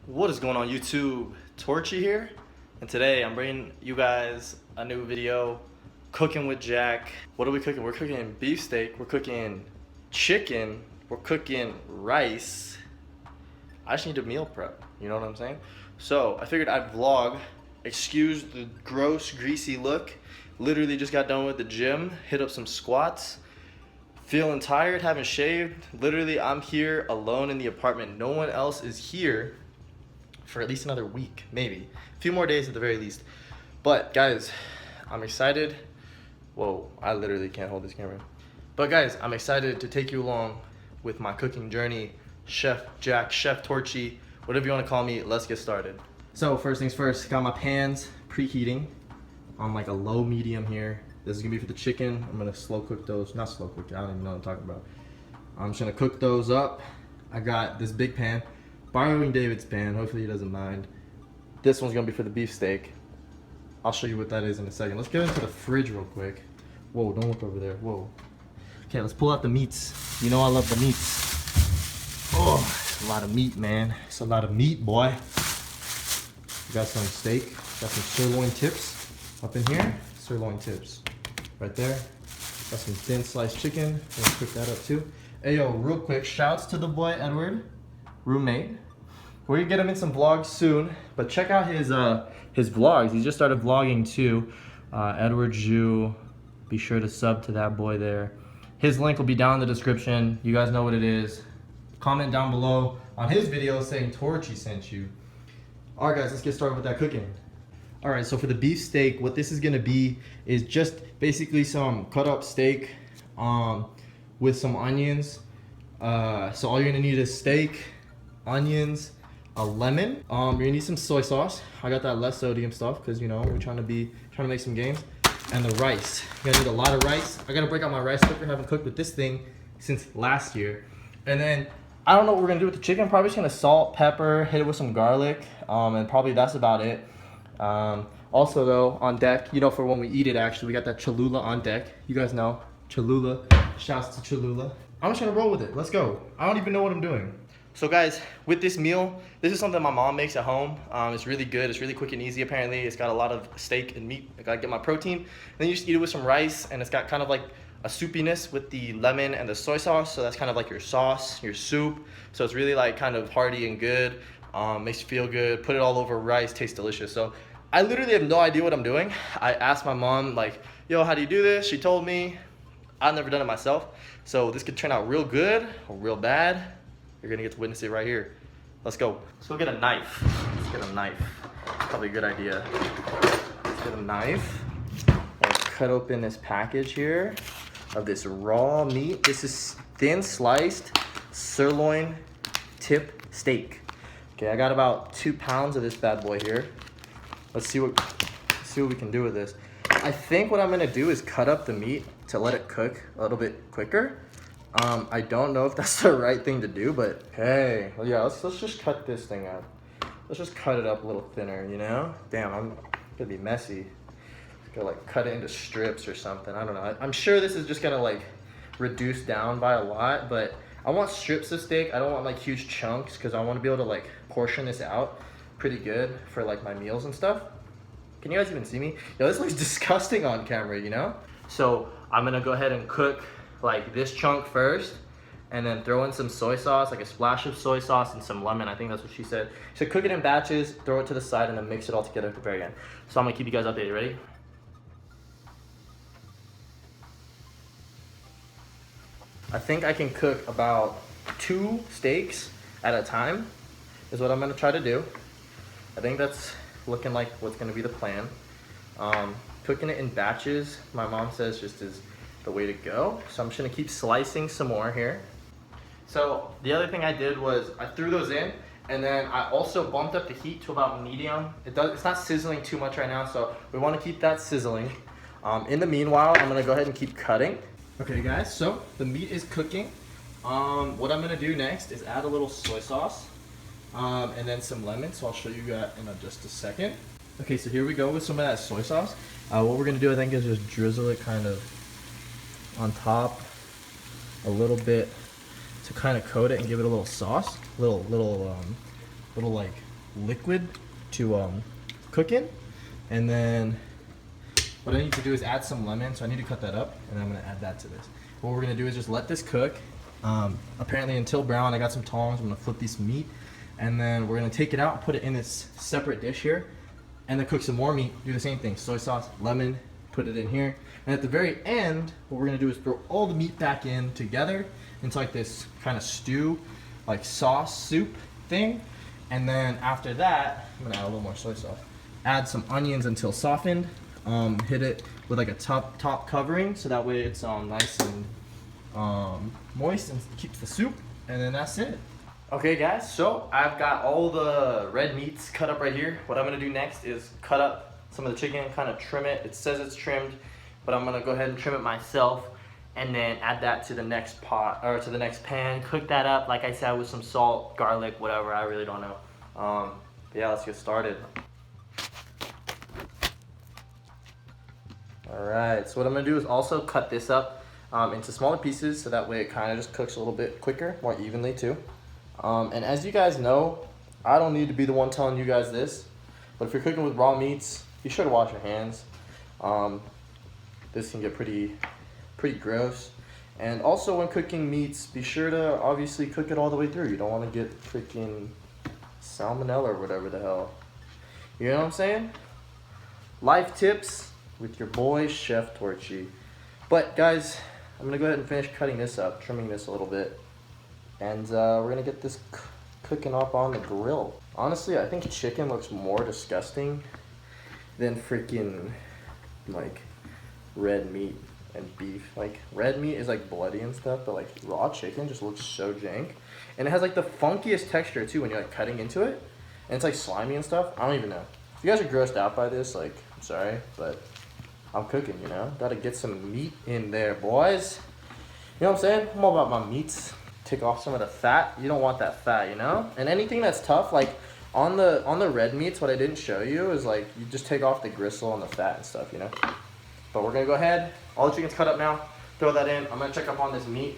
What is going on YouTube? Torchy here, and today I'm bringing you guys a new video, cooking with Jack. What are we cooking? We're cooking beefsteak, we're cooking chicken, we're cooking rice. I just need to meal prep, you know what I'm saying? So I figured I'd vlog, excuse the gross, greasy look. Literally just got done with the gym, hit up some squats. Feeling tired, haven't shaved. Literally, I'm here alone in the apartment. No one else is here for at least another week, maybe. A few more days at the very least. But guys, I'm excited. Whoa, I literally can't hold this camera. But guys, I'm excited to take you along with my cooking journey. Chef Jack, Chef Torchy, whatever you want to call me, let's get started. So first things first, got my pans preheating on like a low medium here. This is gonna be for the chicken. I'm gonna slow cook those, not slow cook, I don't even know what I'm talking about. I'm just gonna cook those up. I got this big pan, borrowing David's pan, hopefully he doesn't mind. This one's gonna be for the beefsteak. I'll show you what that is in a second. Let's get into the fridge real quick. Whoa, don't look over there, whoa. Okay, let's pull out the meats. You know I love the meats. Oh, it's a lot of meat, man. It's a lot of meat, boy. We got some steak, got some sirloin tips up in here. Sirloin tips. Right there. Got some thin sliced chicken. Let's cook that up too. Hey yo, real quick, shouts to the boy Edward, roommate. We're gonna get him in some vlogs soon, but check out his vlogs. He just started vlogging too. Edward Zhu, be sure to sub to that boy there. His link will be down in the description. You guys know what it is. Comment down below on his video saying Torchy sent you. All right guys, let's get started with that cooking. All right, so for the beef steak, what this is gonna be is just basically some cut up steak with some onions. So all you're gonna need is steak, onions, a lemon. You're gonna need some soy sauce. I got that less sodium stuff because you know we're trying to make some gains. And the rice. You're gonna need a lot of rice. I gotta break out my rice cooker. I haven't cooked with this thing since last year. And then I don't know what we're gonna do with the chicken. Probably just gonna salt, pepper, hit it with some garlic, and probably that's about it. Also though, on deck, you know, for when we eat it, actually we got that Cholula on deck. You guys know Cholula. Shouts to Cholula. I'm just gonna roll with it. Let's go. I don't even know what I'm doing. So guys, with this meal, this is something my mom makes at home. It's really good. It's really quick and easy apparently. It's got a lot of steak and meat. I gotta get my protein. Then you just eat it with some rice, and it's got kind of like a soupiness with the lemon and the soy sauce. So that's kind of like your sauce, your soup. So it's really like kind of hearty and good. Makes you feel good. Put it all over rice, tastes delicious. So I literally have no idea what I'm doing. I asked my mom like, yo, how do you do this? She told me. I've never done it myself. So this could turn out real good or real bad. You're gonna get to witness it right here. Let's go. Let's go get a knife. Let's get a knife. Probably a good idea. Let's get a knife. Let's cut open this package here of this raw meat. This is thin sliced sirloin tip steak. Okay, I got about 2 pounds of this bad boy here. Let's see what we can do with this. I think what I'm gonna do is cut up the meat to let it cook a little bit quicker. I don't know if that's the right thing to do, but hey, well, yeah, let's just cut this thing up. Let's just cut it up a little thinner, you know? Damn, I'm gonna be messy. Gotta like cut it into strips or something. I don't know. I'm sure this is just gonna like reduce down by a lot, but I want strips of steak. I don't want like huge chunks because I want to be able to like portion this out pretty good for like my meals and stuff. Can you guys even see me? Yo, this looks disgusting on camera, you know? So I'm gonna go ahead and cook like this chunk first and then throw in some soy sauce, like a splash of soy sauce and some lemon. I think that's what she said. So cook it in batches, throw it to the side, and then mix it all together at the very end. So I'm gonna keep you guys updated. Ready? I think I can cook about 2 steaks at a time is what I'm gonna try to do. I think that's looking like what's gonna be the plan. Cooking it in batches, my mom says, just is the way to go. So I'm just gonna keep slicing some more here. So the other thing I did was I threw those in, and then I also bumped up the heat to about medium. It's not sizzling too much right now, so we wanna keep that sizzling. In the meanwhile, I'm gonna go ahead and keep cutting. Okay guys, so the meat is cooking. What I'm gonna do next is add a little soy sauce and then some lemon, so I'll show you that in just a second. Okay, so here we go with some of that soy sauce. What we're gonna do, I think, is just drizzle it kind of on top a little bit to kind of coat it and give it a little sauce, little like liquid to cook in. And then what I need to do is add some lemon, so I need to cut that up, and I'm gonna add that to this. What we're gonna do is just let this cook, apparently until brown. I got some tongs, I'm gonna flip this meat, and then we're gonna take it out and put it in this separate dish here, and then cook some more meat, do the same thing, soy sauce, lemon, put it in here. And at the very end, what we're gonna do is throw all the meat back in together into like this kind of stew, like sauce soup thing. And then after that, I'm gonna add a little more soy sauce. Add some onions until softened. Hit it with like a top covering, so that way it's nice and moist and keeps the soup, and then that's it. Okay guys, so I've got all the red meats cut up right here. What I'm gonna do next is cut up some of the chicken, kind of trim it. It says it's trimmed, but I'm gonna go ahead and trim it myself, and then add that to the next pot, or to the next pan. Cook that up, like I said, with some salt, garlic, whatever, I really don't know. But yeah, let's get started. Alright, so what I'm going to do is also cut this up into smaller pieces, so that way it kind of just cooks a little bit quicker, more evenly too. And as you guys know, I don't need to be the one telling you guys this, but if you're cooking with raw meats, you should wash your hands. This can get pretty gross. And also when cooking meats, be sure to obviously cook it all the way through. You don't want to get freaking salmonella or whatever the hell. You know what I'm saying? Life tips with your boy, Chef Torchy. But guys, I'm gonna go ahead and finish cutting this up, trimming this a little bit. And we're gonna get this cooking up on the grill. Honestly, I think chicken looks more disgusting than freaking like red meat and beef. Like red meat is like bloody and stuff, but like raw chicken just looks so jank. And it has like the funkiest texture too when you're like cutting into it. And it's like slimy and stuff. I don't even know. If you guys are grossed out by this, like, I'm sorry, but I'm cooking, you know? Gotta get some meat in there, boys. You know what I'm saying? I'm all about my meats. Take off some of the fat. You don't want that fat, you know? And anything that's tough, like on the red meats, what I didn't show you is like, you just take off the gristle and the fat and stuff, you know? But we're gonna go ahead. All the chicken's cut up now. Throw that in. I'm gonna check up on this meat,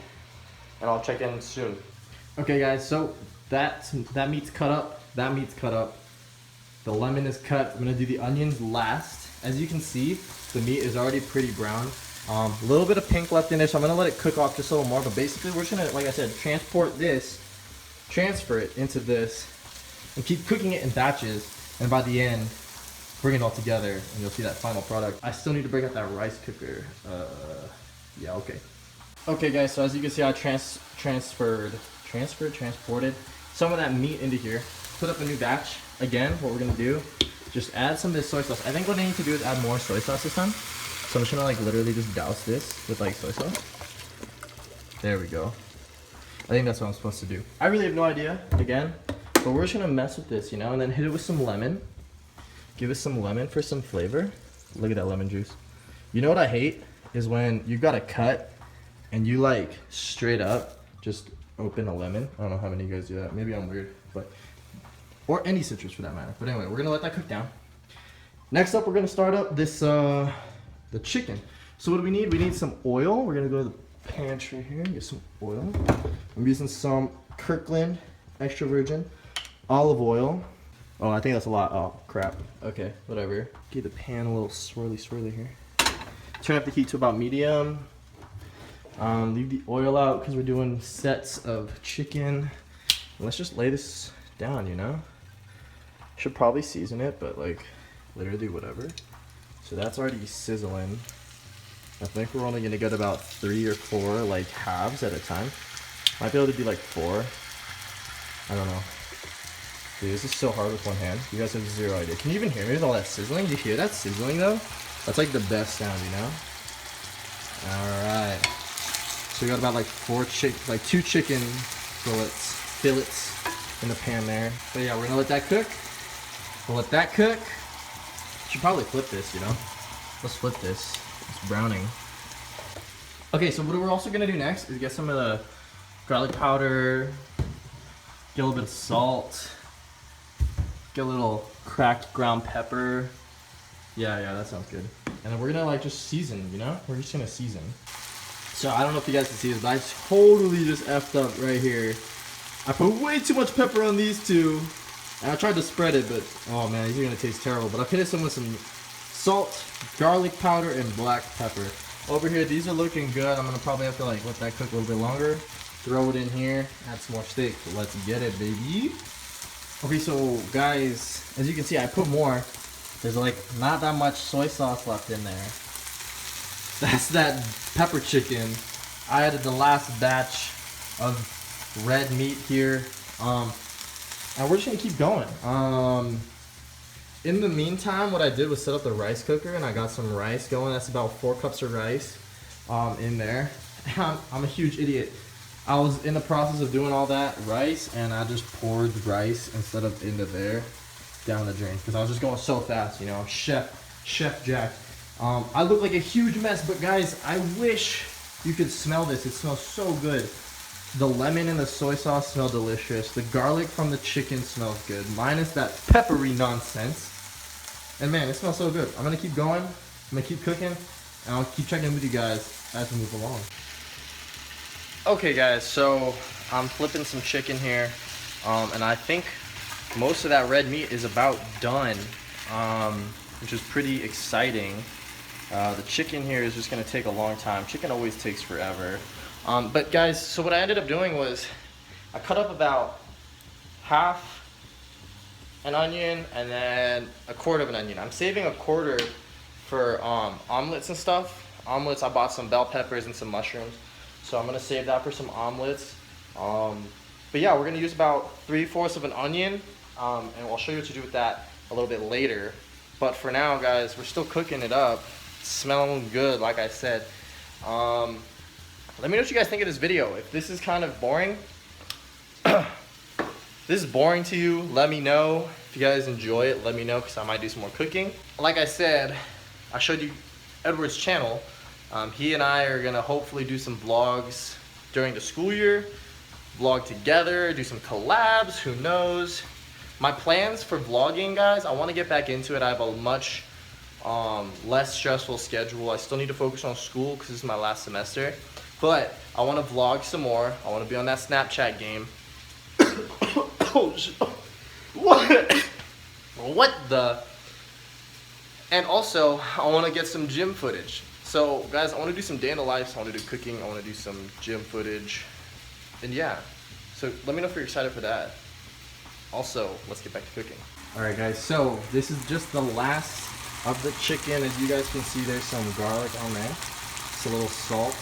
and I'll check in soon. Okay guys, so that meat's cut up. That meat's cut up. The lemon is cut. I'm gonna do the onions last. As you can see, the meat is already pretty brown. A little bit of pink left in there, so I'm gonna let it cook off just a little more. But basically, we're just gonna, like I said, transfer it into this, and keep cooking it in batches. And by the end, bring it all together, and you'll see that final product. I still need to break out that rice cooker. Yeah, okay. Okay, guys. So as you can see, I transported some of that meat into here. Put up a new batch. Again, what we're gonna do, just add some of this soy sauce. I think what I need to do is add more soy sauce this time. So I'm just gonna like literally just douse this with like soy sauce. There we go. I think that's what I'm supposed to do. I really have no idea, again, but we're just gonna mess with this, you know, and then hit it with some lemon. Give it some lemon for some flavor. Look at that lemon juice. You know what I hate is when you got a cut and you like straight up just open a lemon. I don't know how many of you guys do that. Maybe I'm weird, but or any citrus for that matter. But anyway, we're gonna let that cook down. Next up, we're gonna start up this the chicken. So what do we need? We need some oil. We're gonna go to the pantry here and get some oil. I'm using some Kirkland extra virgin olive oil. Oh, I think that's a lot. Oh crap. Okay, whatever. Give the pan a little swirly here. Turn up the heat to about medium. Leave the oil out because we're doing sets of chicken. Let's just lay this down, you know? Should probably season it, but like literally whatever. So that's already sizzling. I think we're only gonna get about 3 or 4 like halves at a time. Might be able to do like 4. I don't know. Dude, this is so hard with one hand. You guys have zero idea. Can you even hear me with all that sizzling? Do you hear that sizzling though? That's like the best sound, you know? Alright. So we got about like 2 chicken fillets in the pan there. But yeah, we're gonna let that cook. We'll let that cook. Should probably flip this, you know? Let's flip this. It's browning. Okay, so what we're also gonna do next is get some of the garlic powder, get a little bit of salt, get a little cracked ground pepper. Yeah, that sounds good. And then we're gonna like just season, you know? We're just gonna season. So I don't know if you guys can see this, but I totally just effed up right here. I put way too much pepper on these two. And I tried to spread it, but oh man, these are gonna taste terrible. But I finished them with some salt, garlic powder, and black pepper. Over here, these are looking good. I'm gonna probably have to like let that cook a little bit longer. Throw it in here, add some more steak. So let's get it, baby. Okay, so guys, as you can see, I put more. There's like not that much soy sauce left in there. That's that pepper chicken. I added the last batch of red meat here. And we're just gonna keep going. In the meantime, what I did was set up the rice cooker and I got some rice going. That's about 4 cups of rice in there. I'm a huge idiot. I was in the process of doing all that rice and I just poured the rice instead of into there down the drain because I was just going so fast, you know. Chef Jack. I look like a huge mess, but guys, I wish you could smell this. It smells so good. The lemon and the soy sauce smell delicious. The garlic from the chicken smells good, minus that peppery nonsense. And man, it smells so good. I'm gonna keep going. I'm gonna keep cooking, and I'll keep checking in with you guys as we move along. Okay, guys, so I'm flipping some chicken here, and I think most of that red meat is about done, which is pretty exciting. The chicken here is just gonna take a long time. Chicken always takes forever. But guys, so what I ended up doing was I cut up about half an onion and then a quarter of an onion. I'm saving a quarter for omelets and stuff. Omelets, I bought some bell peppers and some mushrooms. So I'm gonna save that for some omelets. But yeah, we're gonna use about 3/4 of an onion, and I'll show you what to do with that a little bit later. But for now, guys, we're still cooking it up. It's smelling good, like I said. Let me know what you guys think of this video. If this is kind of boring, this is boring to you, let me know. If you guys enjoy it, let me know, because I might do some more cooking. Like I said, I showed you Edward's channel. He and I are gonna hopefully do some vlogs during the school year, vlog together, do some collabs, who knows. My plans for vlogging, guys, I wanna get back into it. I have a much less stressful schedule. I still need to focus on school because this is my last semester. But I want to vlog some more. I want to be on that Snapchat game. What the? And also, I want to get some gym footage. So, guys, I want to do some day in the life. I want to do cooking. I want to do some gym footage. And yeah. So, let me know if you're excited for that. Also, let's get back to cooking. Alright, guys. So, this is just the last of the chicken. As you guys can see, there's some garlic on there. Just a little salt.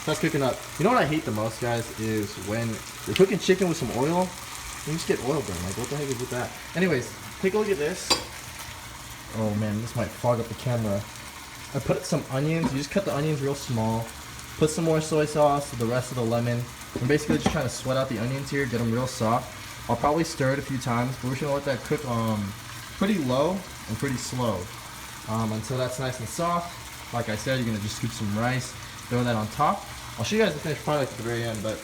That's cooking up. You know what I hate the most, guys, is when you're cooking chicken with some oil, you just get oil burn. Like, what the heck is with that? Anyways, take a look at this. Oh man, this might fog up the camera. I put some onions. You just cut the onions real small. Put some more soy sauce, the rest of the lemon. I'm basically just trying to sweat out the onions here, get them real soft. I'll probably stir it a few times, but we're just gonna let that cook pretty low and pretty slow until that's nice and soft. Like I said, you're gonna just scoop some rice. Throw that on top. I'll show you guys the finished product at the very end, but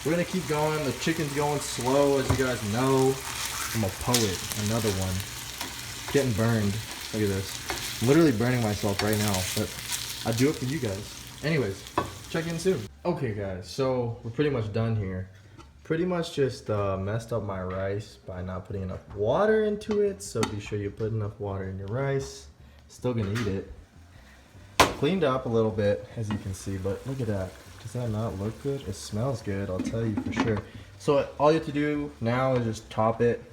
we're gonna keep going. The chicken's going slow, as you guys know. I'm a poet. Another one. Getting burned. Look at this. I'm literally burning myself right now, but I do it for you guys. Anyways, check in soon. Okay, guys, so we're pretty much done here. Pretty much just messed up my rice by not putting enough water into it, so be sure you put enough water in your rice. Still gonna eat it. Cleaned up a little bit, as you can see, but look at that. Does that not look good? It smells good, I'll tell you for sure. So all you have to do now is just top it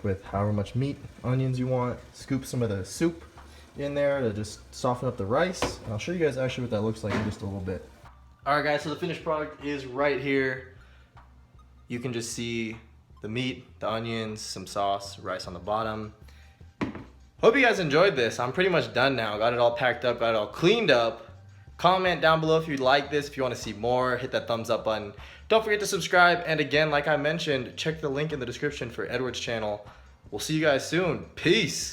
with however much meat, onions you want. Scoop some of the soup in there to just soften up the rice. And I'll show you guys actually what that looks like in just a little bit. Alright guys, so the finished product is right here. You can just see the meat, the onions, some sauce, rice on the bottom. Hope you guys enjoyed this. I'm pretty much done now. Got it all packed up, got it all cleaned up. Comment down below if you like this, if you want to see more. Hit that thumbs up button. Don't forget to subscribe. And again, like I mentioned, check the link in the description for Edward's channel. We'll see you guys soon. Peace.